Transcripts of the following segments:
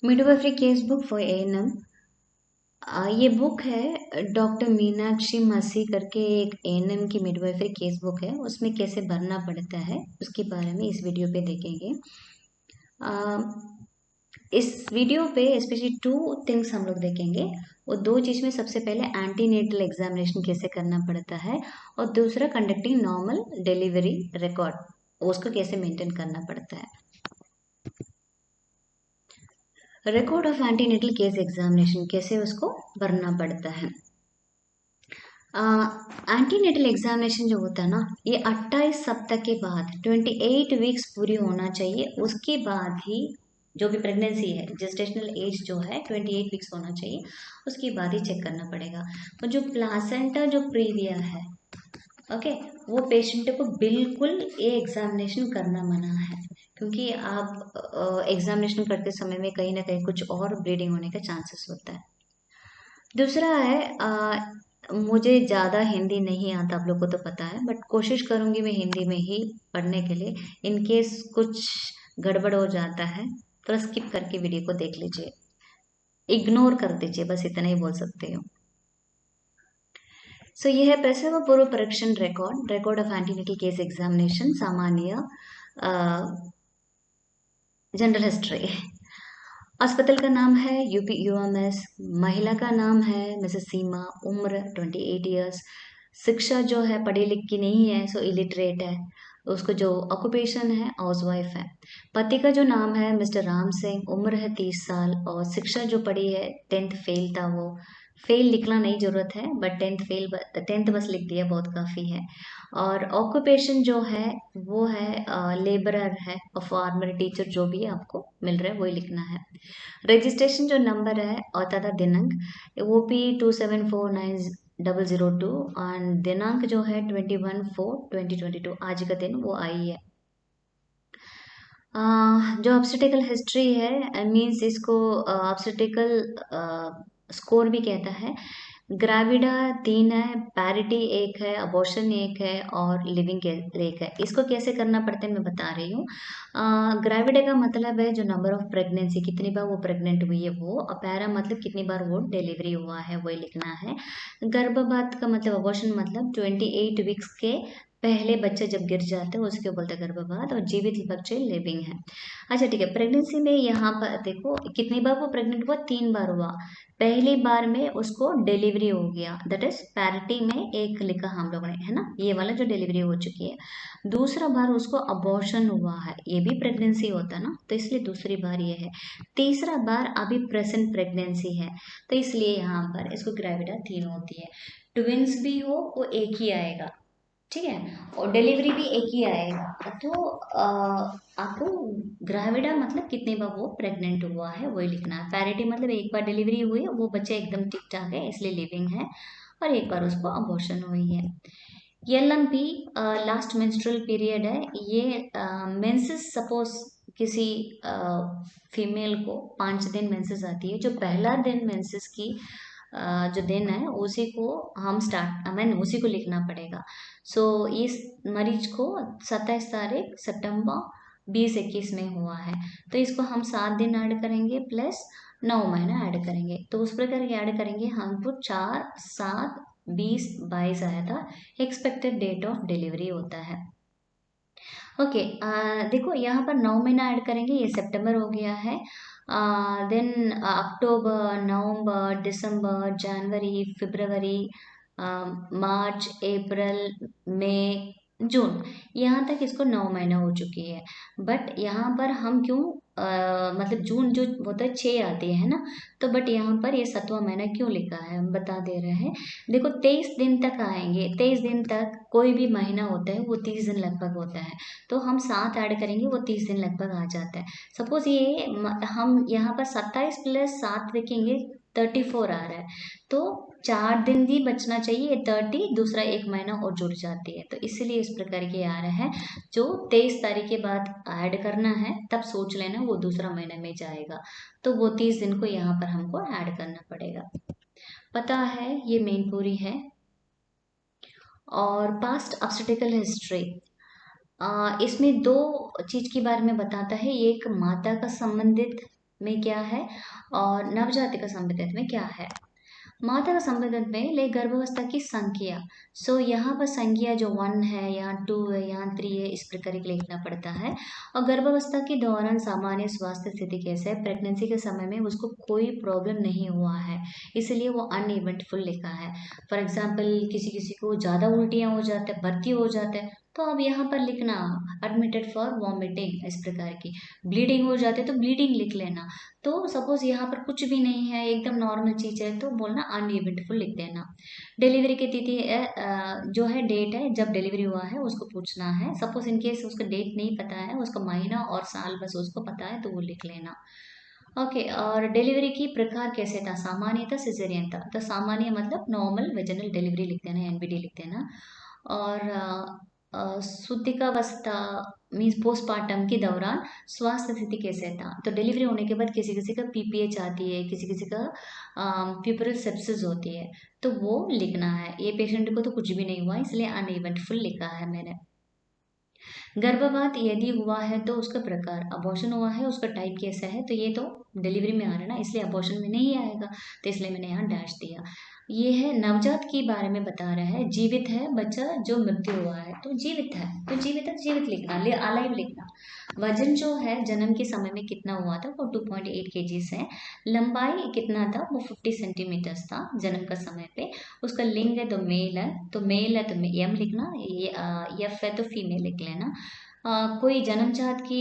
Midwifery case book for ANM. ये book है doctor Meenakshi मसी करके एक एएनएम की मिडवाइफरी केस बुक है। उसमें कैसे भरना पड़ता है उसके बारे में इस वीडियो पे देखेंगे। आ, इस वीडियो पे स्पेशली टू थिंग्स हम लोग देखेंगे। वो दो चीज़ में सबसे पहले एंटीनेटल एग्जामिनेशन कैसे करना पड़ता है और दूसरा कंडक्टिंग नॉर्मल डिलीवरी रिकॉर्ड उसको कैसे मेंटेन करना पड़ता है। Record of antenatal case examination कैसे उसको भरना पड़ता है। एंटीनेटल एग्जामिनेशन जो होता है ना, ये 28 सप्ताह के बाद 28 वीक्स पूरी होना चाहिए। उसके बाद ही जो भी प्रेगनेंसी है, जेस्टेशनल एज जो है 28 वीक्स होना चाहिए, उसके बाद ही चेक करना पड़ेगा। और जो प्लासेंटा जो प्रीविया है, ओके, वो पेशेंट को बिल्कुल ये एग्जामिनेशन करना मना है, क्योंकि आप एग्जामिनेशन करते समय में कहीं ना कहीं कुछ और ब्लीडिंग होने का चांसेस होता है। दूसरा है मुझे ज़्यादा हिंदी नहीं आता, आप लोग को तो पता है, बट कोशिश करूँगी मैं हिंदी में ही पढ़ने के लिए। इन केस कुछ गड़बड़ हो जाता है तो स्किप करके वीडियो को देख लीजिए, इग्नोर कर दीजिए, बस इतना ही बोल सकती हूँ। सो ये है प्रसव पूर्व परीक्षण record, record of antenatal case examination, सामान्य जनरल हिस्ट्री। अस्पताल का नाम है यूपी यूएमएस। महिला का नाम है मिसेस सीमा, उम्र 28 ईयर्स। शिक्षा जो है पढ़ी लिखी नहीं है, सो इलिटरेट है। उसको जो ऑक्यूपेशन है हाउसवाइफ है। पति का जो नाम है मिस्टर राम सिंह, उम्र है 30 साल और शिक्षा जो पढ़ी है 10th फेल था वो। फेल लिखना नहीं जरूरत है, बट 10th बस लिख दिया, बहुत काफ़ी है। और ऑक्यूपेशन जो है वो है लेबरर है और फार्मर टीचर जो भी आपको मिल रहा है वही लिखना है। रजिस्ट्रेशन जो नंबर है और तथा दिनांक OP 27490002 और दिनांक जो है 21/4/2022, आज का दिन वो आई है। जो ऑब्स्टेटिकल हिस्ट्री है मीन्स इसको ऑब्स्टेटिकल स्कोर भी कहता है। ग्रेविडा 3 है, पैरिटी 1 है, अबॉर्शन 1 है और लिविंग 1 है। इसको कैसे करना पड़ता है मैं बता रही हूँ। ग्रेविडा का मतलब है जो नंबर ऑफ प्रेगनेंसी, कितनी बार वो प्रेग्नेंट हुई है वो, और पैरा मतलब कितनी बार वो डिलीवरी हुआ है वही लिखना है। गर्भपात का मतलब, अबॉर्शन मतलब 28 वीक्स के पहले बच्चा जब गिर जाता है उसके बोलते हैं गर्भपात, और जीवित बच्चे लिविंग है। अच्छा ठीक है, प्रेगनेंसी में यहाँ पर देखो कितनी बार वो प्रेग्नेंट हुआ, 3 बार हुआ। पहली बार में उसको डिलीवरी हो गया, दैट इज पैरिटी में 1 लिखा हम लोगों ने, है ना, ये वाला जो डिलीवरी हो चुकी है। दूसरा बार उसको अबॉर्शन हुआ है, ये भी प्रेगनेंसी होता है ना, तो इसलिए दूसरी बार ये है। तीसरा बार अभी प्रेजेंट प्रेगनेंसी है, तो इसलिए यहाँ पर इसको ग्रेविडा 3 होती है। ट्विंस भी हो वो एक ही आएगा, ठीक है, और डिलीवरी भी एक ही आएगा। तो आपको ग्रेविडा मतलब कितने बार वो प्रेग्नेंट हुआ है वही लिखना है। पैरिटी मतलब एक बार डिलीवरी हुई है, वो बच्चा एकदम ठीक ठाक है इसलिए लिविंग है, और एक बार उसको अबॉर्शन हुई है। LMP लास्ट मेंस्ट्रुअल पीरियड है। ये मेंसेस सपोज किसी फीमेल को 5 दिन मेंसेस आती है, जो पहला दिन मेंसेस की जो दिन है उसी को हम स्टार्ट, हमें उसी को लिखना पड़ेगा। सो इस मरीज को 27 तारीख सितंबर 2021 में हुआ है, तो इसको हम 7 दिन ऐड करेंगे प्लस 9 महीना ऐड करेंगे, तो उस प्रकार ये ऐड करेंगे हमको 4/7/2022 आया था। एक्सपेक्टेड डेट ऑफ डिलीवरी होता है। ओके, देखो यहाँ पर 9 महीना ऐड करेंगे, ये सितंबर हो गया है। देन अक्टूबर, नवंबर, दिसंबर, जनवरी, फरवरी, मार्च, अप्रैल, मई, जून, यहाँ तक इसको 9 महीना हो चुकी है। बट यहाँ पर हम क्यों मतलब जून जो होता है 6 आती है ना, तो बट यहाँ पर ये 7वां महीना क्यों लिखा है हम बता दे रहे हैं। देखो 23 दिन तक आएंगे, 23 दिन तक कोई भी महीना होता है वो 30 दिन लगभग होता है, तो हम 7 ऐड करेंगे वो 30 दिन लगभग आ जाता है। सपोज ये हम यहाँ पर 27 + 7 लिखेंगे, 34 आ रहा है, तो 4 दिन भी बचना चाहिए, 30 दूसरा 1 महीना और जुड़ जाती है, तो इसीलिए इस प्रकार के आ रहा है। जो 23 तारीख के बाद ऐड करना है तब सोच लेना वो दूसरा महीना में जाएगा, तो वो 30 दिन को यहाँ पर हमको ऐड करना पड़ेगा। पता है ये मेन पूरी है। और पास्ट ऑब्स्टेटिकल हिस्ट्री, इसमें दो चीज के बारे में बताता है, एक माता का संबंधित में क्या है और नवजात का संबंधित में क्या है। माता का संबंध में ले गर्भावस्था की संख्या। सो यहाँ पर संख्या जो 1 है, यहाँ 2 है, यहाँ 3 है, इस प्रकार के लिखना पड़ता है। और गर्भावस्था के दौरान सामान्य स्वास्थ्य स्थिति कैसे है, प्रेगनेंसी के समय में उसको कोई प्रॉब्लम नहीं हुआ है, इसलिए वो अनइवेंटफुल लिखा है। फॉर एग्जाम्पल किसी किसी को ज़्यादा उल्टियाँ हो जाते हैं, भर्ती हो जाते हैं, तो अब यहाँ पर लिखना एडमिटेड फॉर वॉमिटिंग, इस प्रकार की ब्लीडिंग हो जाते तो ब्लीडिंग लिख लेना। तो सपोज यहाँ पर कुछ भी नहीं है, एकदम नॉर्मल चीज है, तो बोलना अनइवेंटफुल लिख देना। डिलीवरी की तिथि जो है डेट है जब डिलीवरी हुआ है उसको पूछना है। सपोज इन केस उसका डेट नहीं पता है, उसका महीना और साल बस उसको पता है, तो वो लिख लेना। ओके, और डिलीवरी की प्रकार कैसे था, सामान्य था सिजेरियन था, तो सामान्य मतलब नॉर्मल वेजिनल डिलीवरी लिख देना, एनबीडी लिख देना। और सुतिकावस्था मीन्स पोस्टमार्टम के दौरान स्वास्थ्य स्थिति कैसे था, तो डिलीवरी होने के बाद किसी किसी का पीपीएच आती है, किसी किसी का प्यूपरल सेप्सिस होती है, तो वो लिखना है। ये पेशेंट को तो कुछ भी नहीं हुआ, इसलिए अनइवेंटफुल लिखा है मैंने। गर्भपात यदि हुआ है तो उसका प्रकार, अबॉर्शन हुआ है उसका टाइप कैसा है, तो ये तो डिलीवरी में आ रहा है ना, इसलिए अबॉर्शन में नहीं आएगा, तो इसलिए मैंने यहाँ डैश दिया। ये है नवजात के बारे में बता रहा है, जीवित है बच्चा जो मृत्यु हुआ है, तो जीवित है तो जीवित है, जीवित लिखना, अलाइव लिखना। वजन जो है जन्म के समय में कितना हुआ था, वो 2.8 kg है। लंबाई कितना था, वो 50 सेंटीमीटर्स था जन्म का समय पे। उसका लिंग है तो मेल है, तो मेल है तो एम लिखना, ये एफ है तो फीमेल लिख लेना। कोई जन्मजात की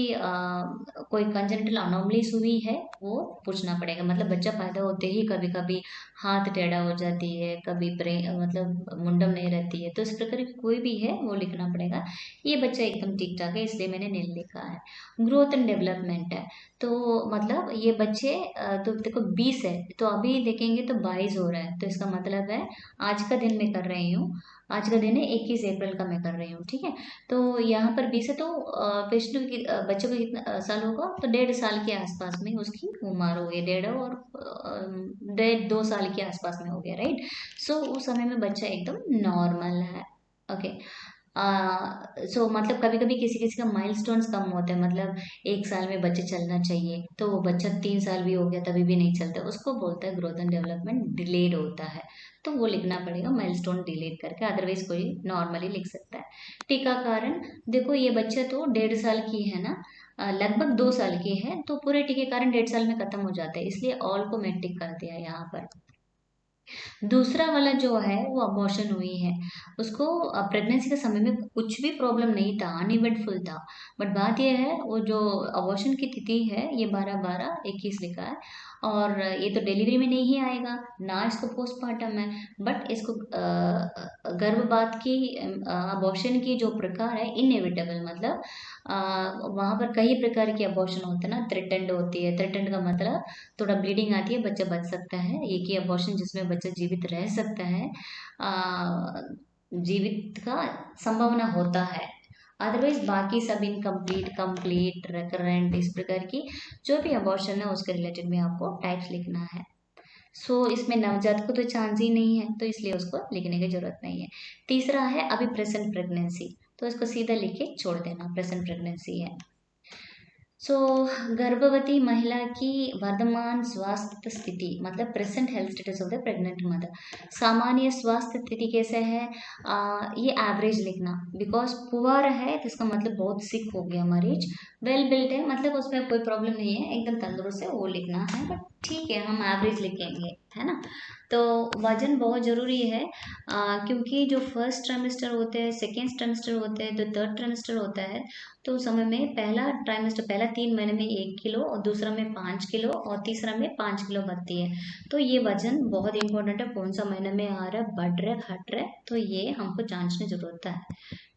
कोई कंजेनिटल अनोमलीज हुई है वो पूछना पड़ेगा, मतलब बच्चा पैदा होते ही कभी कभी हाथ टेढ़ा हो जाती है, कभी ब्रेन मतलब मुंडम नहीं रहती है, तो इस प्रकार की कोई भी है वो लिखना पड़ेगा। ये बच्चा एकदम ठीक ठाक है, इसलिए मैंने नील लिखा है। ग्रोथ एंड डेवलपमेंट है, तो मतलब ये बच्चे तो देखो 20 है, तो अभी देखेंगे तो 22 हो रहा है, तो इसका मतलब है आज का दिन मैं कर रही हूँ, आज का दिन है 21 अप्रैल का मैं कर रही हूँ, ठीक है। तो यहाँ पर 20 है, तो पेशेंट की बच्चे को कितना साल होगा, तो 1.5 साल के आसपास में उसकी उम्र हो गई, 1.5 और 1.5 2 साल के आसपास में हो गया, राइट। सो उस समय में बच्चा एकदम नॉर्मल है। ओके। सो मतलब कभी कभी किसी किसी का माइलस्टोन्स कम होता है, मतलब 1 साल में बच्चे चलना चाहिए, तो वो बच्चा 3 साल भी हो गया तभी भी नहीं चलता, उसको बोलता है ग्रोथ एंड डेवलपमेंट डिलेड होता है, तो वो लिखना पड़ेगा माइलस्टोन डिलीट करके, अदरवाइज कोई नॉर्मली लिख सकता है। टीकाकरण, देखो ये बच्चा तो 1.5 साल की है ना, लगभग 2 साल की है, तो पूरे टीकाकरण 1.5 साल में खत्म हो जाता है, इसलिए ऑल को मैं टिक कर दिया यहाँ पर। दूसरा वाला जो है वो अबॉर्शन हुई है, उसको प्रेगनेंसी के समय में कुछ भी प्रॉब्लम नहीं था, अनइवेंटफुल था, बट बात यह है वो जो अबॉर्शन की तिथि है ये 12/12/21 लिखा है, और ये तो डिलीवरी में नहीं आएगा ना, इसको पोस्टमार्टम है, बट इसको गर्भपात की अबॉर्शन की जो प्रकार है इनएविटेबल, मतलब वहाँ पर कई प्रकार की अबॉर्शन होते हैं ना, थ्रेटेंड होती है, थ्रेटेंड का मतलब थोड़ा ब्लीडिंग आती है, बच्चा बच सकता है, एक ही अबॉर्शन जिसमें बच्चा जीवित रह सकता है, आ, जीवित का संभावना होता है, अदरवाइज बाकी सब इनकम्प्लीट, कंप्लीट, रिकरेंट, इस प्रकार की जो भी अबॉर्शन है उसके रिलेटेड में आपको टाइप्स लिखना है। सो इसमें नवजात को तो चांस ही नहीं है, तो इसलिए उसको लिखने की जरूरत नहीं है। तीसरा है अभी प्रेजेंट प्रेगनेंसी, तो इसको सीधा लिख के छोड़ देना, प्रेजेंट प्रेगनेंसी है। सो गर्भवती महिला की वर्तमान स्वास्थ्य स्थिति, मतलब present health status of the pregnant mother, सामान्य स्वास्थ्य स्थिति कैसे है, ये एवरेज लिखना, बिकॉज पुअर है तो इसका मतलब बहुत सिक हो गया मरीज, वेल बिल्ट है मतलब उसमें कोई प्रॉब्लम नहीं है, एकदम तंदुरुस्त है, वो लिखना है, बट ठीक है हम एवरेज लिखेंगे, है ना। तो वजन बहुत ज़रूरी है, क्योंकि जो फर्स्ट ट्राइमेस्टर होते हैं, सेकेंड ट्राइमेस्टर होते हैं, तो थर्ड ट्राइमेस्टर होता है, तो उस समय में पहला ट्राइमेस्टर, पहला 3 महीने में 1 किलो, और दूसरा में 5 किलो, और तीसरा में 5 किलो बढ़ती है, तो ये वजन बहुत इंपॉर्टेंट है, कौन सा महीने में आ रहा है, बढ़ रहा है, घट रहा है, तो ये हमको जांचने जरूरत है,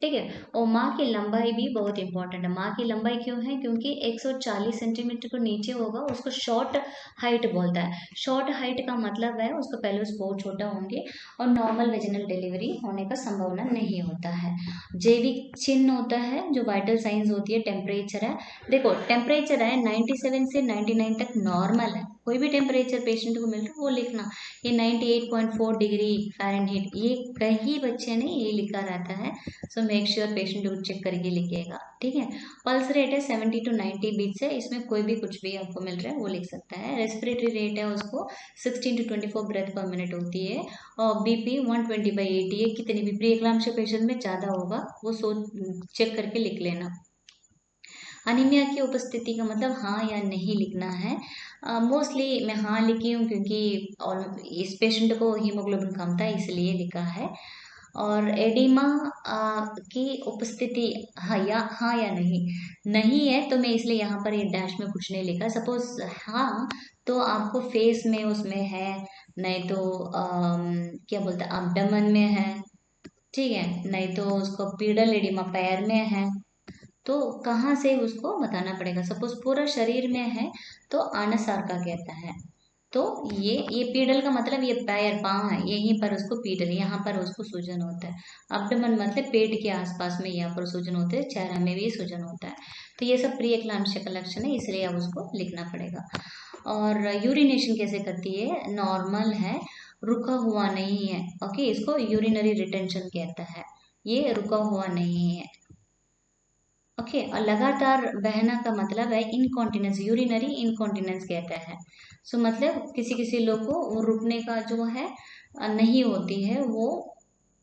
ठीक है। और माँ की लंबाई भी बहुत इंपॉर्टेंट है। माँ की लंबाई क्यों है, क्योंकि 140 सेंटीमीटर को नीचे होगा उसको शॉर्ट हाइट बोलता है। शॉर्ट हाइट का मतलब है उसका पेल्विस बहुत छोटा होंगे, और नॉर्मल वेजिनल डिलीवरी होने का संभावना नहीं होता है। जैविक चिन्ह होता है, जो वाइटल साइंस होती है, टेम्परेचर है, देखो टेम्परेचर है 97 से 99 तक नॉर्मल है, कोई भी टेम्परेचर पेशेंट को मिल रहा है वो लिखना। ये 98.4 डिग्री फ़ारेनहीट, ये कई बच्चे ने ये लिखा रहता है। सो मेक श्योर पेशेंट को चेक करके लिखिएगा, ठीक है। पल्स रेट है 70 to 90 बीट्स है, इसमें कोई भी कुछ भी आपको मिल रहा है वो लिख सकता है। रेस्पिरेटरी रेट है उसको 16 to 24 ब्रेथ पर मिनट होती है। और बीपी 120/80 है। कितनी भी प्री एक्लाम्प्सिया पेशेंट में ज़्यादा होगा वो चेक करके लिख लेना। अनीमिया की उपस्थिति का मतलब हाँ या नहीं लिखना है। मोस्टली मैं हाँ लिखी हूँ क्योंकि और इस पेशेंट को हीमोग्लोबिन कम था इसलिए लिखा है। और एडिमा की उपस्थिति हाँ या नहीं, नहीं है तो मैं इसलिए यहाँ पर ये डैश में कुछ नहीं लिखा। सपोज हाँ तो आपको फेस में उसमें है, नहीं तो क्या बोलते हैं एब्डोमेन में है, ठीक है, नहीं तो उसको पीडल एडिमा पैर में है, तो कहाँ से उसको बताना पड़ेगा। सपोज पूरा शरीर में है तो आनसार का कहता है। तो ये पीडल का मतलब ये पैर पाँव है, यहीं पर उसको पीडल, यहाँ पर उसको सूजन होता है। अब्डोमेन मतलब पेट के आसपास में यहाँ पर सूजन होते हैं, चेहरा में भी सूजन होता है। तो ये सब प्री एक्लाम्प्सिया का लक्षण है, इसलिए अब उसको लिखना पड़ेगा। और यूरिनेशन कैसे करती है, नॉर्मल है, रुका हुआ नहीं है। ओके, इसको यूरिनरी रिटेंशन कहता है, ये रुका हुआ नहीं है। ओके, और लगातार बहना का मतलब है इनकॉन्टिनेंस, यूरिनरी इनकॉन्टिनेंस कहता है। सो मतलब किसी किसी लोग को वो रुकने का जो है नहीं होती है, वो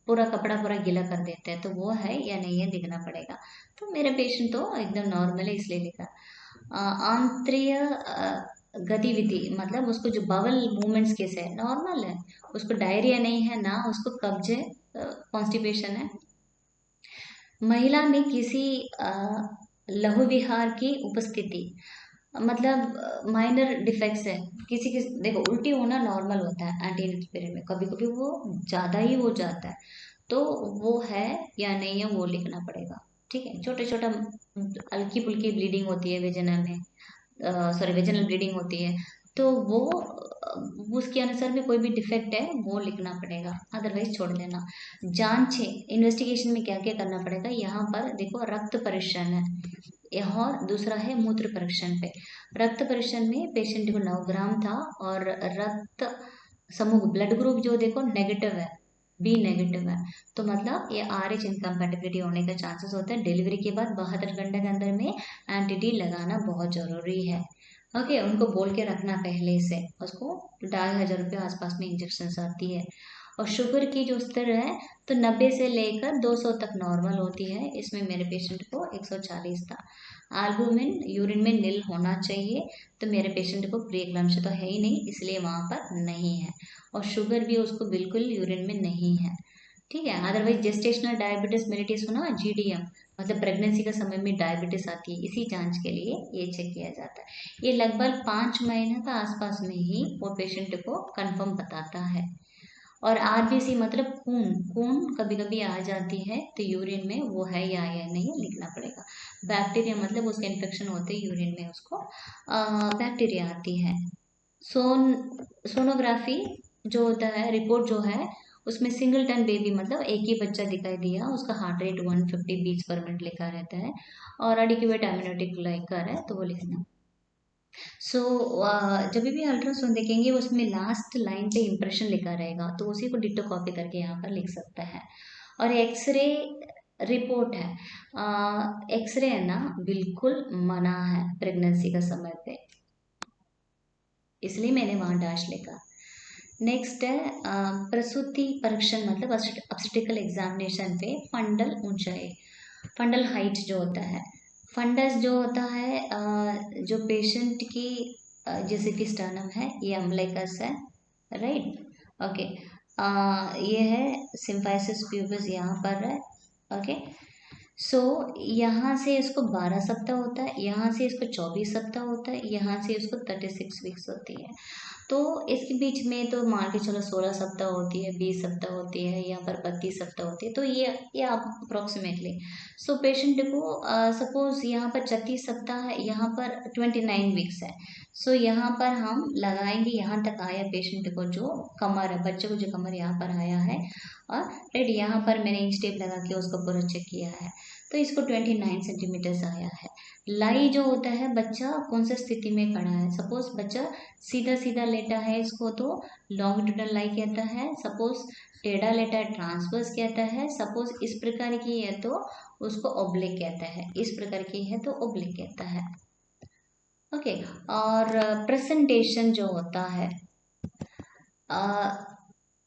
पूरा कपड़ा पूरा गीला कर देते हैं, तो वो है या नहीं है दिखना पड़ेगा। तो मेरे पेशेंट तो एकदम नॉर्मल है इसलिए लिखा। आंतरिक गतिविधि मतलब उसको जो बवल मूवमेंट्स कैसे है, नॉर्मल है, उसको डायरिया नहीं है ना उसको कब्ज है, कॉन्स्टिपेशन है। महिला में किसी लघु विहार की उपस्थिति मतलब माइनर डिफेक्ट्स है, किसी किसी देखो उल्टी होना नॉर्मल होता है एंटीनेटल पीरियड में, कभी कभी वो ज़्यादा ही हो जाता है, तो वो है या नहीं है वो लिखना पड़ेगा, ठीक है। छोटे छोटा हल्की फुल्की ब्लीडिंग होती है वेजिनल में, सॉरी वेजिनल ब्लीडिंग होती है, तो वो उसके अनुसार भी कोई भी डिफेक्ट है वो लिखना पड़ेगा, अदरवाइज छोड़ देना। जांच है, इन्वेस्टिगेशन में क्या क्या करना पड़ेगा, यहाँ पर देखो रक्त परीक्षण है, और दूसरा है मूत्र परीक्षण पे। रक्त परीक्षण में पेशेंट को 9 ग्राम था और रक्त समूह ब्लड ग्रुप जो देखो नेगेटिव है, बी नेगेटिव है, तो मतलब ये RH इनकम्पैटिबिलिटी होने का चांसेस होता है। डिलीवरी के बाद 72 घंटे के अंदर में एंटीटी लगाना बहुत जरूरी है। ओके, उनको बोल के रखना पहले से, उसको 2,500 आसपास में इंजेक्शन आती है। और शुगर की जो स्तर है तो 90 से लेकर 200 तक नॉर्मल होती है, इसमें मेरे पेशेंट को 140 था। एल्बुमिन यूरिन में नील होना चाहिए, तो मेरे पेशेंट को प्री एक्लाम्प्सिया तो है ही नहीं इसलिए वहाँ पर नहीं है। और शुगर भी उसको बिल्कुल यूरिन में नहीं है, ठीक है। अदरवाइज जेस्टेशनल डायबिटीज मेलिटस सुना, GDM मतलब प्रेगनेंसी का समय में डायबिटीज आती है, इसी जांच के लिए ये चेक किया जाता है। ये लगभग 5 महीने का आसपास में ही वो पेशेंट को कंफर्म बताता है। और RBC मतलब खून, खून कभी कभी आ जाती है तो यूरिन में वो है या नहीं लिखना पड़ेगा। बैक्टीरिया मतलब उसके इन्फेक्शन होते हैं यूरिन में, उसको बैक्टीरिया आती है। सोनोग्राफी जो होता है रिपोर्ट जो है उसमें सिंगलटन बेबी मतलब एक ही बच्चा दिखाई दिया, उसका heart rate 150 beats per minute लिखा रहता है, और एडिक्वेट एम्नियोटिक ग्लाइकर है तो वो लिखना। सो जब भी अल्ट्रासाउंड देखेंगे उसमें लास्ट लाइन पे इम्प्रेशन लिखा रहेगा, तो उसी को डिटो कॉपी करके यहाँ पर लिख सकता है। और एक्सरे रिपोर्ट है, एक्सरे है ना बिल्कुल मना है प्रेगनेंसी का समय पे, इसलिए मैंने वहाँ डैश लिखा। नेक्स्ट है प्रसूति परीक्षण मतलब ऑब्स्टेट्रिकल एग्जामिनेशन पे फंडल ऊंचाई, फंडल हाइट जो होता है, फंडस जो होता है जो पेशेंट की जैसे कि स्टर्नम है, ये अम्बलिकस है, राइट। ओके, ये है सिम्फाइसिस प्यूबिस यहाँ पर है। ओके, सो यहाँ से इसको 12 सप्ताह होता है, यहाँ से इसको 24 सप्ताह होता है, यहाँ से इसको 36 वीक्स होती है। तो इसके बीच में तो मान के चलो 16 सप्ताह होती है, 20 सप्ताह होती है, यहाँ पर 32 सप्ताह होती है, तो ये आप अप्रोक्सीमेटली। सो पेशेंट को सपोज यहाँ पर 36 सप्ताह है, यहाँ पर 29 वीक्स है, सो यहाँ पर हम लगाएंगे यहाँ तक आया पेशेंट को जो कमर है, बच्चे को जो कमर यहाँ पर आया है, और राइट यहाँ पर मैंने इंच टेप लगा के उसको पूरा चेक किया है। तो इसको 29 सेंटीमीटर्स आया है। लाई जो होता है बच्चा कौन सा स्थिति में खड़ा है, सपोज बच्चा सीधा सीधा लेटा है इसको तो लॉन्गिट्यूडनल लाई कहता है, सपोज टेढ़ा लेटा है ट्रांसवर्स कहता है, सपोज इस प्रकार की है तो उसको ओब्लिक कहता है, इस प्रकार की है तो ओब्लिक कहता है। ओके, और प्रेजेंटेशन जो होता है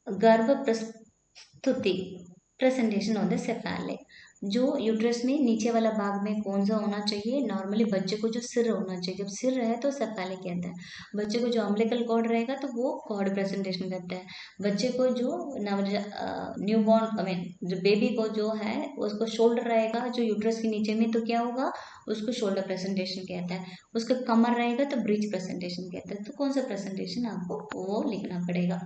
गर्भ प्रस्तुति, प्रेजेंटेशन ऑफ द सेफेलिक, जो यूट्रस में नीचे वाला भाग में कौन सा होना चाहिए, नॉर्मली बच्चे को जो सिर होना चाहिए, जब सिर रहे तो सेफेलिक कहता है। बच्चे को जो अम्बिलिकल कॉर्ड रहेगा तो वो कॉर्ड प्रेजेंटेशन करता है। बच्चे को जो न्यू बॉर्न आई मीन जो बेबी को जो है उसको शोल्डर रहेगा जो यूट्रस के नीचे में तो क्या होगा, उसको शोल्डर प्रेजेंटेशन कहता है। उसका कमर रहेगा तो ब्रिज प्रेजेंटेशन कहता है। तो कौन सा प्रेजेंटेशन आपको वो लिखना पड़ेगा।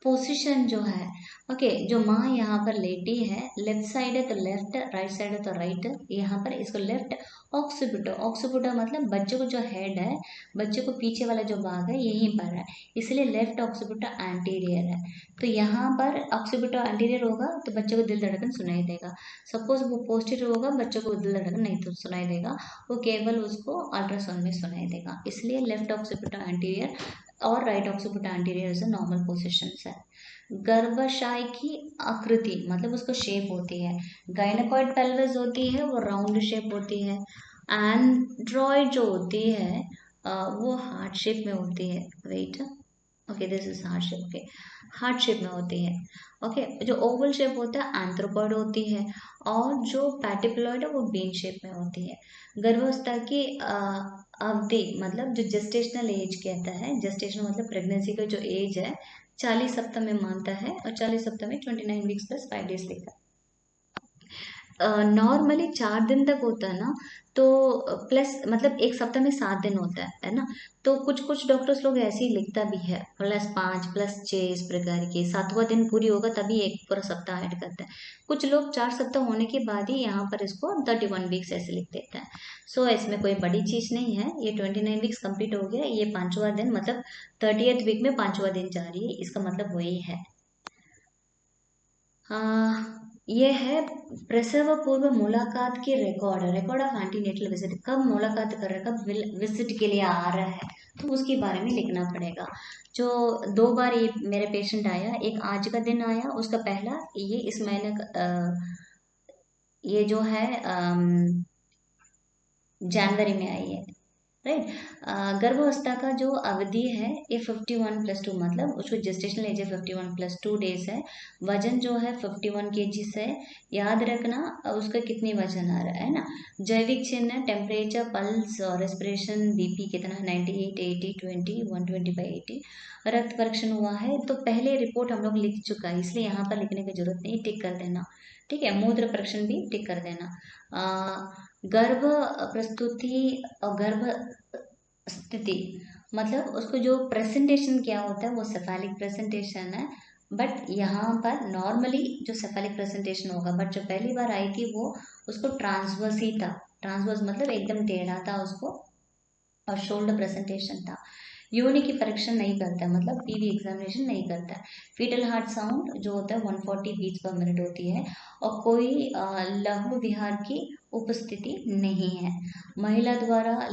पोजीशन जो है, ओके, जो माँ यहाँ पर लेटी है, लेफ्ट साइड है तो लेफ्ट, राइट साइड है तो राइट। यहाँ पर इसको लेफ्ट ऑक्सीपिटो, ऑक्सीपिटो मतलब बच्चे को जो हेड है, बच्चे को पीछे वाला जो भाग है यहीं पर है, इसलिए लेफ्ट ऑक्सीपिटो एंटीरियर है। तो यहाँ पर ऑक्सीपिटो एंटीरियर होगा तो बच्चे को दिल धड़कन सुनाई देगा। सपोज वो पोस्टीरियर होगा, बच्चे को दिल धड़कन नहीं तो सुनाई देगा, वो केवल उसको अल्ट्रासाउंड में सुनाई देगा। इसलिए लेफ्ट ऑक्सीपिटो एंटीरियर और right occipito anterior is normal positions है। गर्भाशय की आकृति मतलब उसको शेप होती है, गायनेकॉइड पेल्विस होती है वो राउंड शेप होती है, एंड्रॉइड जो होती है वो हार्ट शेप में होती है। Wait, okay this is heart shape, okay heart shape में होती है। ओके, जो ओवल शेप होता है एंथ्रोपॉइड होती है, और जो पैटिकुलॉइड है वो बीन शेप में होती है। गर्भावस्था की अवधि मतलब जो जेस्टेशनल एज कहता है, जेस्टेशन मतलब प्रेगनेंसी का जो एज है 40 सप्ताह में मानता है, और 40 सप्ताह में 29 वीक्स प्लस 5 डेज लिखा है। नॉर्मली 4 दिन तक होता है ना, तो प्लस मतलब एक सप्ताह में 7 दिन होता है ना। तो कुछ कुछ डॉक्टर्स लोग ऐसे ही लिखता भी है +5 +6 इस प्रकार के, 7वां दिन पूरी होगा तभी एक पूरा सप्ताह ऐड करता है। कुछ लोग 4 सप्ताह होने के बाद ही यहाँ पर इसको 31 वीक्स ऐसे लिख देता है। सो इसमें कोई बड़ी चीज़ नहीं है, ये 29 वीक्स कंप्लीट हो गया, ये 5वां दिन मतलब 30th वीक में 5वां दिन जा रही है, इसका मतलब वही है। ये है प्रसव पूर्व मुलाकात की record, record of antenatal visit, कब मुलाकात कर रहा है, कब विजिट के लिए आ रहा है, तो उसके बारे में लिखना पड़ेगा। जो 2 बार ये मेरे पेशेंट आया, एक आज का दिन आया, उसका पहला ये इस महीने का ये जो है जनवरी में आई है, राइट। गर्भावस्था का जो अवधि है ये 51+2 मतलब उसको जेस्टेशनल एज है 51+2 डेज है। वजन जो है 51 kg है। याद रखना उसका कितनी वजन आ रहा है ना। जैविक चिन्ह टेम्परेचर, पल्स और रेस्पिरेशन, बीपी कितना 98, 80, 20, 120/80। रक्त परीक्षण हुआ है तो पहले रिपोर्ट हम लोग लिख चुका है, इसलिए यहाँ पर लिखने की जरूरत नहीं, टिक कर देना। ठीक है, मूत्र परीक्षण भी टिक कर देना। गर्भ प्रस्तुति और गर्भ स्थिति मतलब उसको जो प्रेजेंटेशन क्या होता है वो सेफेलिक प्रेजेंटेशन है। बट यहाँ पर नॉर्मली जो सेफेलिक प्रेजेंटेशन होगा, बट जो पहली बार आई थी वो उसको ट्रांसवर्स ही था, ट्रांसवर्स मतलब एकदम टेढ़ा था उसको, और शोल्डर प्रेजेंटेशन था। योनि की परीक्षण नहीं करता मतलब पीवी एग्जामिनेशन नहीं करता है। फीटल हार्ट साउंड जो होता है 140 बीट्स पर मिनट होती है, और कोई लघु विहार की उपस्थिति नहीं है। महिला द्वारा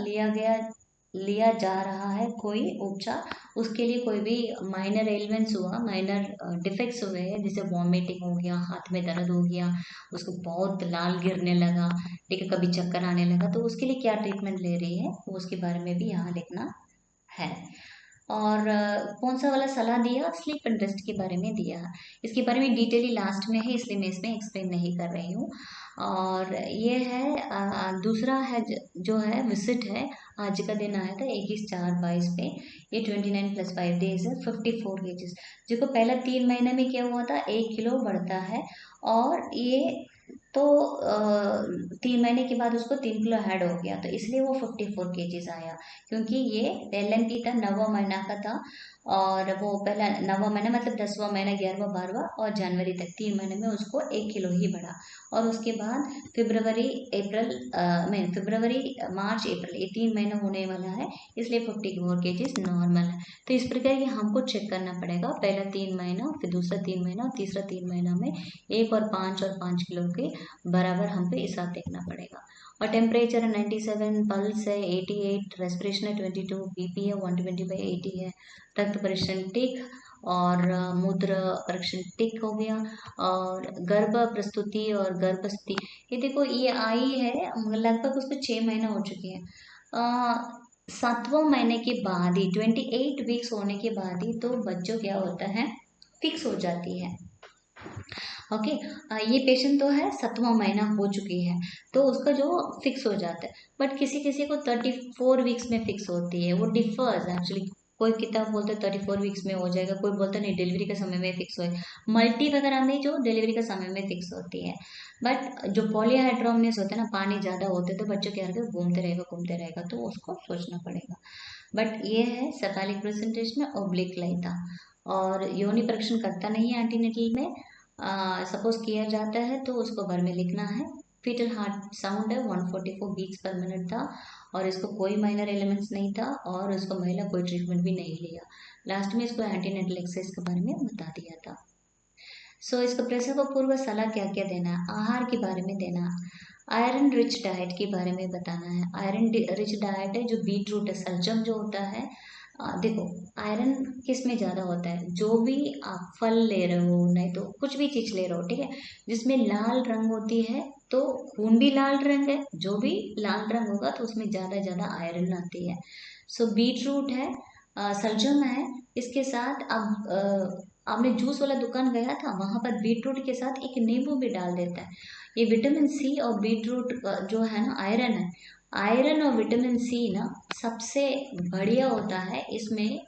लिया जा रहा है कोई उपचार, उसके लिए कोई भी माइनर एलिमेंट्स हुआ, माइनर डिफेक्ट्स हुए हैं, जैसे वॉमिटिंग हो गया, हाथ में दर्द हो गया, उसको बहुत लाल गिरने लगा, ठीक है, कभी चक्कर आने लगा, तो उसके लिए क्या ट्रीटमेंट ले रही है वो उसके बारे में भी यहाँ लिखना है। और कौन सा वाला सलाह दिया, स्लीप एंड रेस्ट के बारे में दिया। इसके बारे में डिटेली लास्ट में है, इसलिए मैं इसमें एक्सप्लेन नहीं कर रही हूँ। और ये है दूसरा है जो है विजिट है, आज का दिन आया था 21/4/22 पे, ये 29+5 डेज है, 54 kg। जिसको पहला 3 महीने में क्या हुआ था 1 किलो बढ़ता है, और ये तो 3 महीने के बाद उसको 3 किलो हेड हो गया, तो इसलिए वो 54 kg आया, क्योंकि ये LMP था, 9वां महीना का था, और वो पहला 9वां महीना मतलब 10वां महीना 11वां 12वां और जनवरी तक 3 महीने में उसको 1 किलो ही बढ़ा। और उसके बाद फरवरी अप्रैल में फरवरी मार्च अप्रैल ये 3 महीना होने वाला है, इसलिए 54 kg नॉर्मल है। तो इस प्रकार की हमको चेक करना पड़ेगा, पहला 3 महीना, फिर दूसरा 3 महीना और तीसरा 3 महीना में 1 और 5 किलो के बराबर हमको हिसाब देखना पड़ेगा। और टेम्परेचर है 97, पल्स है 88, रेस्पिरेशन है 22, बीपी है 120/80 है, रक्त परीक्षण टिक और मूत्र परीक्षण टिक हो गया। और गर्भ प्रस्तुति और गर्भस्थी, ये देखो ये आई है लगभग उसको 6 महीना हो चुके हैं। 7वां महीने के बाद ही 28 वीक्स होने के बाद ही तो बच्चों क्या होता है फिक्स हो जाती है। ओके, ये पेशेंट तो है 7वां महीना हो चुकी है तो उसका जो फिक्स हो जाता है। बट किसी किसी को 34 वीक्स में फिक्स होती है, वो डिफर्स एक्चुअली। कोई किताब बोलते हैं 34 वीक्स में हो जाएगा, कोई बोलता नहीं डिलीवरी के समय में फिक्स होए। मल्टी वगैरह में जो डिलीवरी के समय में फिक्स होती है। बट जो पॉलीहाइड्रोमनेस होता है ना, पानी ज़्यादा होते तो बच्चों क्या रहेगा घूमते रहेगा तो उसको सोचना पड़ेगा। बट ये है सेफालिक प्रेजेंटेशन में ओब्लिक लाइटा। और योनि परीक्षण करता नहीं है एंटीनेटल में, सपोज किया जाता है तो उसको घर में लिखना है। फीटल हार्ट साउंड है 144 बीट्स पर मिनट था और इसको कोई माइनर एलिमेंट्स नहीं था और उसको महिला कोई ट्रीटमेंट भी नहीं लिया। लास्ट में इसको एंटीनेटल एक्सरसाइज के बारे में बता दिया था। सो इसको प्रसव पूर्व सलाह क्या क्या देना है, आहार के बारे में देना, आयरन रिच डाइट के बारे में बताना है। आयरन रिच डाइट है जो बीट रूट है, सलजम जो होता है। देखो आयरन किस में ज़्यादा होता है, जो भी आप फल ले रहे हो नहीं तो कुछ भी चीज़ ले रहे हो, ठीक है, जिसमें लाल रंग होती है तो खून भी लाल रंग है, जो भी लाल रंग होगा तो उसमें ज़्यादा ज़्यादा आयरन आती है। सो बीट रूट है, सलजम है, इसके साथ अब आपने जूस वाला दुकान गया था वहां पर बीटरूट के साथ एक नींबू भी डाल देता है। ये विटामिन सी और बीटरूट जो है ना आयरन है, आयरन और विटामिन सी ना सबसे बढ़िया होता है इसमें।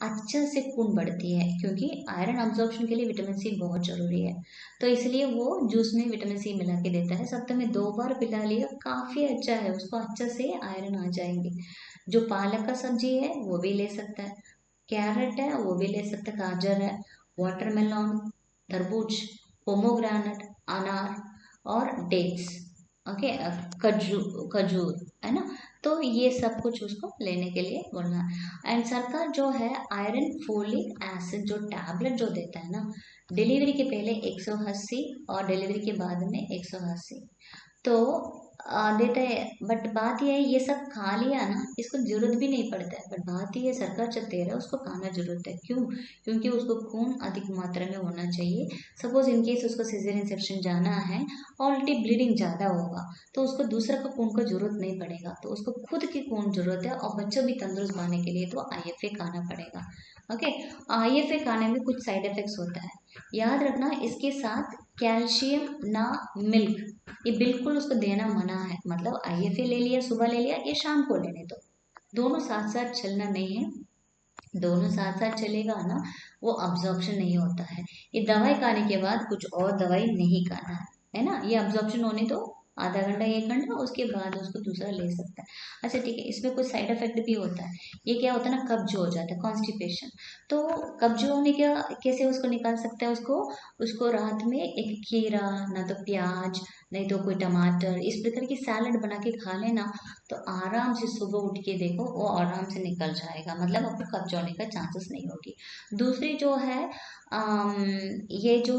अच्छा से खून बढ़ती है क्योंकि आयरन अब्जॉर्प्शन के लिए विटामिन सी बहुत जरूरी है। तो इसलिए वो जूस में विटामिन सी मिला के देता है, सप्ताह में 2 बार पिला लिया काफ़ी अच्छा है, उसको अच्छा से आयरन आ जाएंगे। जो पालक का सब्जी है वो भी ले सकता है, कैरेट है वो भी ले सकते हैं, गाजर है, वाटरमेलन, तरबूज, पोमोग्रेनेट, अनार और डेट्स। ओके, खजूर है ना। तो ये सब कुछ उसको लेने के लिए बोलना है। एंड सरकार जो है आयरन फोलिक एसिड जो टैबलेट जो देता है ना, डिलीवरी के पहले 180 और डिलीवरी के बाद में 180 तो देता है। बट बात यह है ये सब खा लिया ना इसको जरूरत भी नहीं पड़ता है, बट बात ये है सरकार जब दे रहा है उसको खाना जरूरत है। क्यों? क्योंकि उसको खून अधिक मात्रा में होना चाहिए। सपोज इनकेस उसको सीजरियन सेक्शन जाना है, ऑलरेडी ब्लीडिंग ज़्यादा होगा तो उसको दूसरा का खून का जरूरत नहीं पड़ेगा, तो उसको खुद की खून जरूरत है। और बच्चा भी तंदुरुस्त बनाने के लिए तो आईएफए खाना पड़ेगा। ओके, आईएफए खाने में कुछ साइड इफेक्ट्स होता है, याद रखना। इसके साथ कैल्शियम ना मिल्क, ये बिल्कुल उसको देना मना है। मतलब आईएफए ले लिया सुबह ले लिया, ये शाम को लेने दो, दोनों साथ साथ चलना नहीं है। दोनों साथ साथ चलेगा ना वो अब्जॉर्प्शन नहीं होता है। ये दवाई खाने के बाद कुछ और दवाई नहीं खाना है ना, ये अब्जॉर्प्शन होने दो आधा घंटा 1 घंटा, उसके बाद उसको दूसरा ले सकता है। अच्छा ठीक है, इसमें कुछ साइड इफेक्ट भी होता है। ये क्या होता है ना, कब्ज हो जाता है, कॉन्स्टिपेशन। तो कब्ज होने का कैसे उसको निकाल सकता है, उसको उसको रात में एक खीरा, ना तो प्याज, नहीं तो कोई टमाटर, इस प्रकार की सैलड बना के खा लेना तो आराम से सुबह उठ के देखो वो आराम से निकल जाएगा, मतलब आपको कब्ज होने का चांसेस नहीं होगी। दूसरी जो है ये जो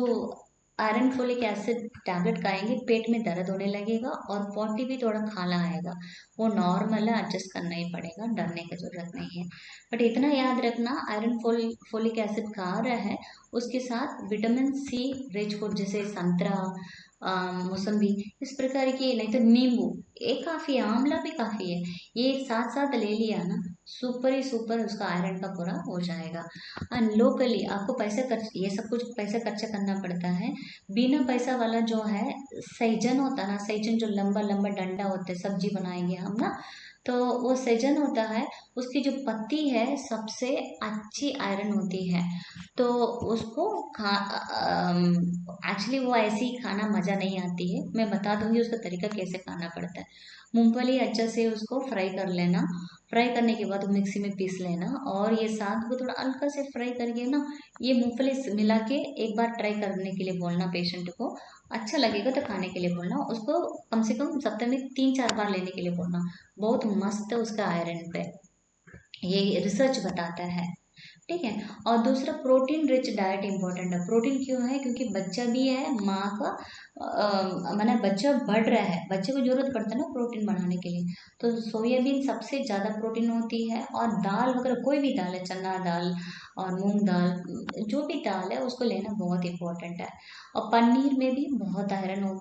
आयरन फोलिक एसिड टैबलेट खाएंगे पेट में दर्द होने लगेगा और पॉटी भी थोड़ा खाला आएगा, वो नॉर्मल है, एडजस्ट करना ही पड़ेगा, डरने की जरूरत नहीं है। बट इतना याद रखना आयरन फोलिक एसिड खा रहा है उसके साथ विटामिन सी रिच फूड जैसे संतरा, मौसम्बी, इस प्रकार की, नहीं तो नींबू, ये काफ़ी है, आंवला भी काफ़ी है, ये साथ साथ ले लिया ना सुपर ही सुपर उसका आयरन का पूरा हो जाएगा। एंड लोकली आपको पैसा खर्च, ये सब कुछ पैसा खर्चा करना पड़ता है। बिना पैसा वाला जो है सैजन होता है ना, सैजन जो लंबा लंबा डंडा होता है, सब्जी बनाएंगे हम ना, तो वो सैजन होता है, उसकी जो पत्ती है सबसे अच्छी आयरन होती है। तो उसको खा एक्चुअली वो ऐसे ही खाना मज़ा नहीं आती है, मैं बता दूंगी उसका तरीका कैसे खाना पड़ता है। मूंगफली अच्छे से उसको फ्राई कर लेना। फ्राई करने के बाद मिक्सी में पीस लेना, और ये साग को थोड़ा हल्का से फ्राई करके ना ये मूंगफली मिला के एक बार ट्राई करने के लिए बोलना पेशेंट को। अच्छा लगेगा तो खाने के लिए बोलना उसको। कम से कम सप्ताह में 3-4 बार लेने के लिए बोलना। बहुत मस्त है उसका आयरन पे, ये रिसर्च बताता है। ठीक है। और दूसरा, प्रोटीन रिच डाइट इंपॉर्टेंट है। प्रोटीन क्यों है? क्योंकि बच्चा भी है, माँ का माना बच्चा बढ़ रहा है, बच्चे को जरूरत पड़ता है ना प्रोटीन बढ़ाने के लिए। तो सोयाबीन सबसे ज़्यादा प्रोटीन होती है, और दाल वगैरह कोई भी दाल है, चना दाल और मूंग दाल, जो भी दाल है उसको लेना बहुत इंपॉर्टेंट है। और पनीर में भी बहुत आयरन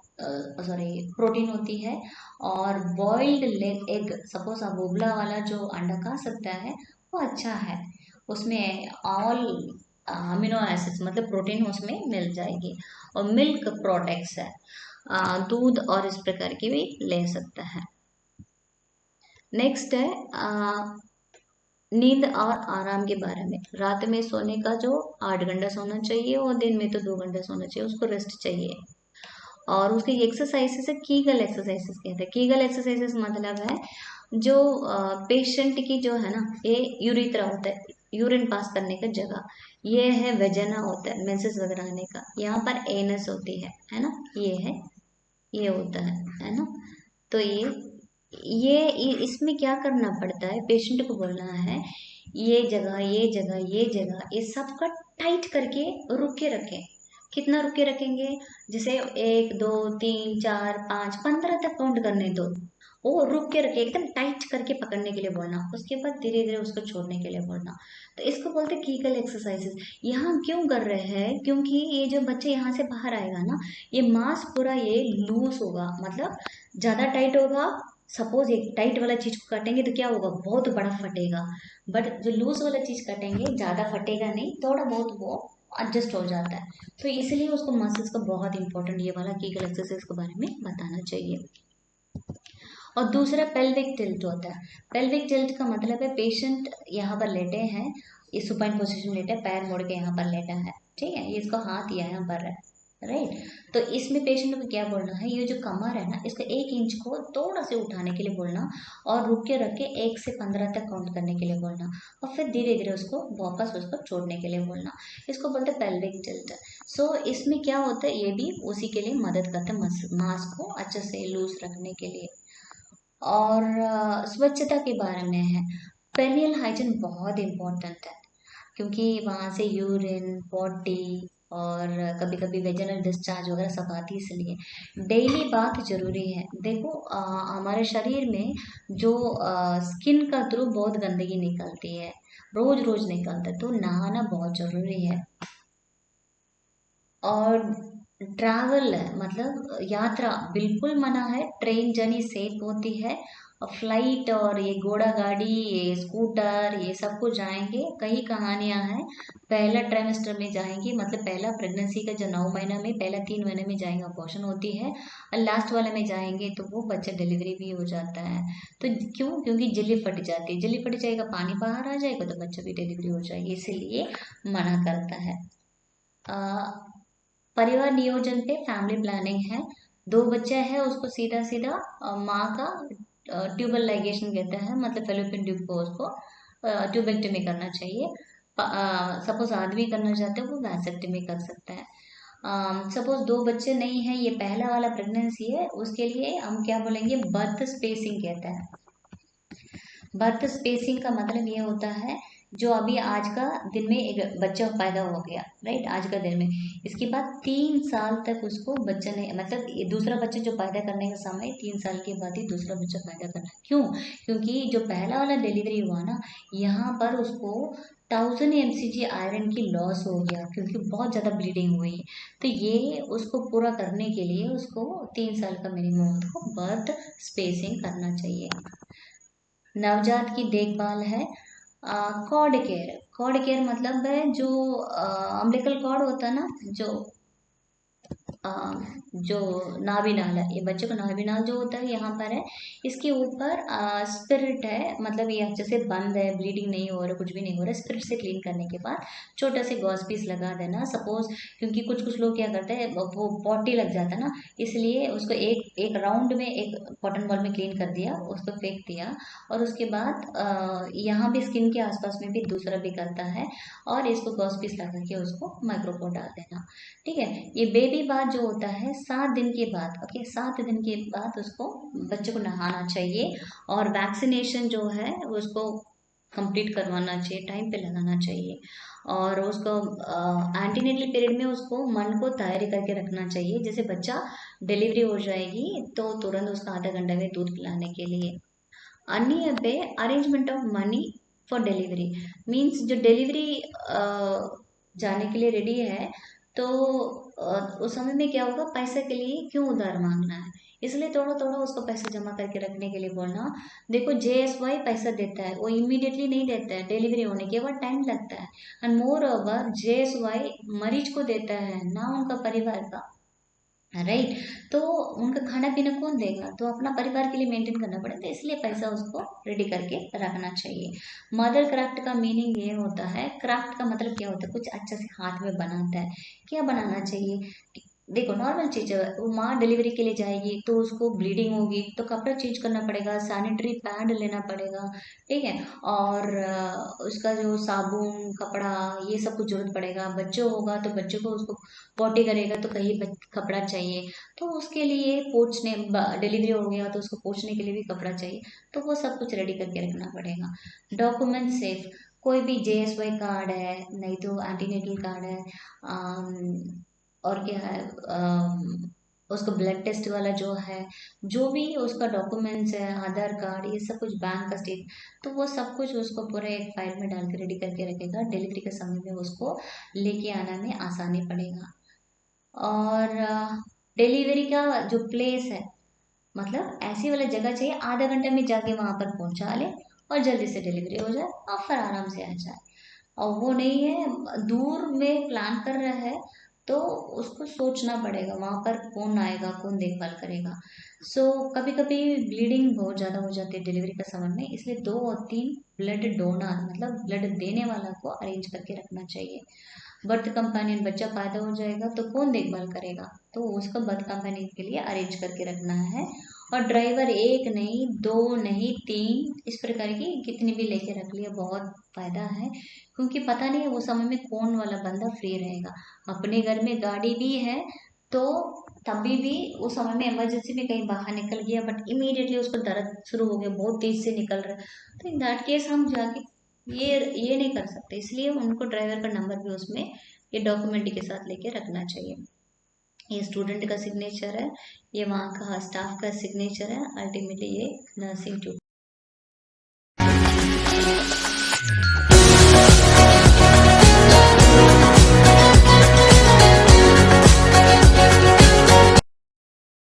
सॉरी प्रोटीन होती है। और बॉइल्ड एग, सपोज आप उबला वाला जो अंडा खा सकता है वो अच्छा है। उसमें ऑल अमीनो एसिड्स मतलब प्रोटीन उसमें मिल जाएगी। और मिल्क प्रोडक्ट्स है, दूध और इस प्रकार की भी ले सकता है। नेक्स्ट है नींद और आराम के बारे में। रात में सोने का जो 8 घंटा सोना चाहिए, और दिन में तो 2 घंटा सोना चाहिए, उसको रेस्ट चाहिए। और उसकी एक्सरसाइजेस है, कीगल एक्सरसाइजेस कहते हैं। कीगल एक्सरसाइजेस मतलब है जो पेशेंट की जो है ना, ये यूरिथ्रा होता है, यूरिन पास करने का जगह। ये है वेजना होता है, मेंसेस वगैरह आने का। यहाँ पर एनस होती है ना, ये है, ये होता है ना। तो इसमें क्या करना पड़ता है, पेशेंट को बोलना है ये जगह ये जगह ये जगह ये सब का टाइट करके रुक के रखें। कितना रुक के रखेंगे? जैसे 1 2 3 4 5 15 तक काउंट करने दो। वो रुक के रखे, एकदम टाइट करके पकड़ने के लिए बोलना, उसके बाद धीरे धीरे उसको छोड़ने के लिए बोलना। तो इसको बोलते हैं कीगल एक्सरसाइजेस। यहाँ हम क्यों कर रहे हैं? क्योंकि ये जो बच्चे यहाँ से बाहर आएगा ना, ये मांस पूरा ये लूज होगा, मतलब ज़्यादा टाइट होगा। सपोज एक टाइट वाला चीज को काटेंगे तो क्या होगा, बहुत बड़ा फटेगा। बट जो लूज वाला चीज काटेंगे ज़्यादा फटेगा नहीं, थोड़ा बहुत वो एडजस्ट हो जाता है। तो इसलिए उसको मसल्स का बहुत इंपॉर्टेंट ये वाला कीगल एक्सरसाइज के बारे में बताना चाहिए। और दूसरा पेल्विक टिल्ट होता है। पेल्विक टिल्ट का मतलब है पेशेंट यहाँ पर लेटे हैं, ये सुपाइन पोजीशन में लेटे हैं, पैर मोड़ के यहाँ पर लेटा है, ठीक है, ये इसको हाथ यहाँ पर है, राइट। तो इसमें पेशेंट को क्या बोलना है, ये जो कमर है ना, इसको 1 इंच को थोड़ा से उठाने के लिए बोलना, और रुक के रख के 1 से 15 तक काउंट करने के लिए बोलना, और फिर धीरे धीरे उसको वापस उसको छोड़ने के लिए बोलना। इसको बोलते हैं पेल्विक टिल्ट। सो इसमें क्या होता है, ये भी उसी के लिए मदद करता है, मांस को अच्छे से लूज रखने के लिए। और स्वच्छता के बारे में है। पेरिनियल हाइजीन बहुत इम्पोर्टेंट है, क्योंकि वहाँ से यूरिन, पॉटी और कभी कभी वेजिनल डिस्चार्ज वगैरह सब आती है, इसलिए डेली बात जरूरी है। देखो हमारे शरीर में जो स्किन का थ्रू बहुत गंदगी निकलती है, रोज रोज निकलता है, तो नहाना बहुत जरूरी है। और ट्रैवल मतलब यात्रा बिल्कुल मना है, ट्रेन जर्नी सेफ होती है। और फ्लाइट और ये घोड़ा गाड़ी, ये स्कूटर, ये सब को जाएंगे, कई कहानियां हैं। पहला ट्राइमेस्टर में जाएंगे, मतलब पहला प्रेगनेंसी का जो 9 महीना में, पहला 3 महीने में जाएंगे अबॉर्शन होती है, और लास्ट वाले में जाएंगे तो वो बच्चा डिलीवरी भी हो जाता है। तो क्यों? क्योंकि जल्दी फट जाती है, जल्दी फट जाएगा, पानी बाहर आ जाएगा तो बच्चा भी डिलीवरी हो जाएगी, इसीलिए मना करता है। परिवार नियोजन पे फैमिली प्लानिंग है। 2 बच्चा है, उसको सीधा सीधा माँ का ट्यूबल लाइगेशन कहते हैं, मतलब फेलोपियन ट्यूब को उसको ट्यूबेक्टमी करना चाहिए। सपोज आदमी करना चाहते हो वो वैसेक्टमी कर सकता है। सपोज 2 बच्चे नहीं है, ये पहला वाला प्रेगनेंसी है, उसके लिए हम क्या बोलेंगे, बर्थ स्पेसिंग कहते हैं। बर्थ स्पेसिंग का मतलब ये होता है, जो अभी आज का दिन में एक बच्चा पैदा हो गया, राइट, आज का दिन में, इसके बाद 3 साल तक उसको बच्चा नहीं, मतलब ये दूसरा बच्चा जो पैदा करने का समय 3 साल के बाद ही दूसरा बच्चा पैदा करना है। क्यों? क्योंकि जो पहला वाला डिलीवरी हुआ ना, यहाँ पर उसको 1000 mcg आयरन की लॉस हो गया, क्योंकि बहुत ज़्यादा ब्लीडिंग हुई। तो ये उसको पूरा करने के लिए उसको 3 साल का मिनिमम उसको बर्थ स्पेसिंग करना चाहिए। नवजात की देखभाल है। कॉर्ड केयर, कॉर्ड केयर मतलब है जो अम्बिलिकल कॉर्ड होता है ना, अ, जो नाभिनाल है, ये बच्चे को नाभिनाल जो होता है यहाँ पर है, इसके ऊपर स्पिरिट है, मतलब ये अच्छे से बंद है, ब्लीडिंग नहीं हो रहा, कुछ भी नहीं हो रहा, स्पिरिट से क्लीन करने के बाद छोटा से गॉस पीस लगा देना। सपोज क्योंकि कुछ कुछ लोग क्या करते हैं, वो पॉटी लग जाता है ना, इसलिए उसको एक एक राउंड में एक कॉटन बॉल में क्लीन कर दिया, उसको फेंक दिया, और उसके बाद यहाँ भी स्किन के आसपास में भी दूसरा भी करता है, और इसको गॉस पीस लगा के उसको माइक्रोपोर डाल देना। ठीक है। ये बेबी बाथ जो होता है 7 दिन के बाद, ओके, 7 दिन के बाद उसको बच्चे को नहाना चाहिए, और वैक्सीनेशन जो है उसको कंप्लीट करवाना चाहिए, टाइम पे लगाना चाहिए, और उसको एंटीनेटल पीरियड में उसको मन को तैयारी करके रखना चाहिए। जैसे बच्चा डिलीवरी हो जाएगी तो तुरंत उसका आधा घंटा में दूध पिलाने के लिए। अन्य पे arrangement of money for delivery, means जो डिलीवरी जाने के लिए रेडी है, तो उस समय में क्या होगा, पैसे के लिए क्यों उधार मांगना है, इसलिए थोड़ा थोड़ा उसको पैसे जमा करके रखने के लिए बोलना। देखो JSY पैसा देता है, वो इमीडिएटली नहीं देता है, डिलीवरी होने के बाद टाइम लगता है, एंड मोर ओवर JSY मरीज को देता है ना, उनका परिवार का, राइट। तो उनका खाना पीना कौन देगा, तो अपना परिवार के लिए मेंटेन करना पड़ेगा, इसलिए पैसा उसको रेडी करके रखना चाहिए। मदर क्राफ्ट का मीनिंग ये होता है, क्राफ्ट का मतलब क्या होता है, कुछ अच्छा से हाथ में बनाता है। क्या बनाना चाहिए, देखो नॉर्मल चीज है, वो माँ डिलीवरी के लिए जाएगी तो उसको ब्लीडिंग होगी तो कपड़ा चेंज करना पड़ेगा, सैनिटरी पैड लेना पड़ेगा, ठीक है, और उसका जो साबुन कपड़ा ये सब कुछ जरूरत पड़ेगा। बच्चों होगा तो बच्चों को उसको पॉटी करेगा तो कहीं कपड़ा चाहिए, तो उसके लिए पोंछने, डिलीवरी हो गया तो उसको पोंछने के लिए भी कपड़ा चाहिए, तो वो सब कुछ रेडी करके रखना पड़ेगा। डॉक्यूमेंट सेफ, कोई भी JSY कार्ड है, नहीं तो एंटीनेटल कार्ड है, और क्या है, उसका ब्लड टेस्ट वाला जो है, जो भी उसका डॉक्यूमेंट्स है, आधार कार्ड, ये सब कुछ, बैंक का स्टेट, तो वो सब कुछ उसको पूरे एक फाइल में डाल के रेडी करके रखेगा, डिलीवरी के समय में उसको लेके आना में आसानी पड़ेगा। और डिलीवरी का जो प्लेस है, मतलब ऐसी वाली जगह चाहिए आधा घंटे में जाके वहां पर पहुंचा ले और जल्दी से डिलीवरी हो जाए और फिर आराम से आ जाए। और वो नहीं है दूर में प्लान कर रहा है, तो उसको सोचना पड़ेगा वहां पर कौन आएगा, कौन देखभाल करेगा। सो कभी कभी ब्लीडिंग बहुत ज़्यादा हो जाती है डिलीवरी के समय में, इसलिए 2 और 3 ब्लड डोनर, मतलब ब्लड देने वाला को अरेंज करके रखना चाहिए। बर्थ कंपेनियन, बच्चा पैदा हो जाएगा तो कौन देखभाल करेगा, तो उसको बर्थ कंपेनियन के लिए अरेंज करके रखना है। और ड्राइवर एक नहीं, 2 नहीं, 3, इस प्रकार की कितनी भी लेके रख लिया, बहुत फायदा है, क्योंकि पता नहीं है वो समय में कौन वाला बंदा फ्री रहेगा। अपने घर में गाड़ी भी है तो तभी भी उस समय में इमरजेंसी में कहीं बाहर निकल गया, बट इमीडिएटली उसको दर्द शुरू हो गया, बहुत तेज से निकल रहा है, तो इन दैट केस हम जाके ये नहीं कर सकते, इसलिए उनको ड्राइवर का नंबर भी उसमें ये डॉक्यूमेंट के साथ लेके रखना चाहिए। ये स्टूडेंट का सिग्नेचर है, ये वहाँ का स्टाफ का सिग्नेचर है, अल्टीमेटली ये नर्सिंग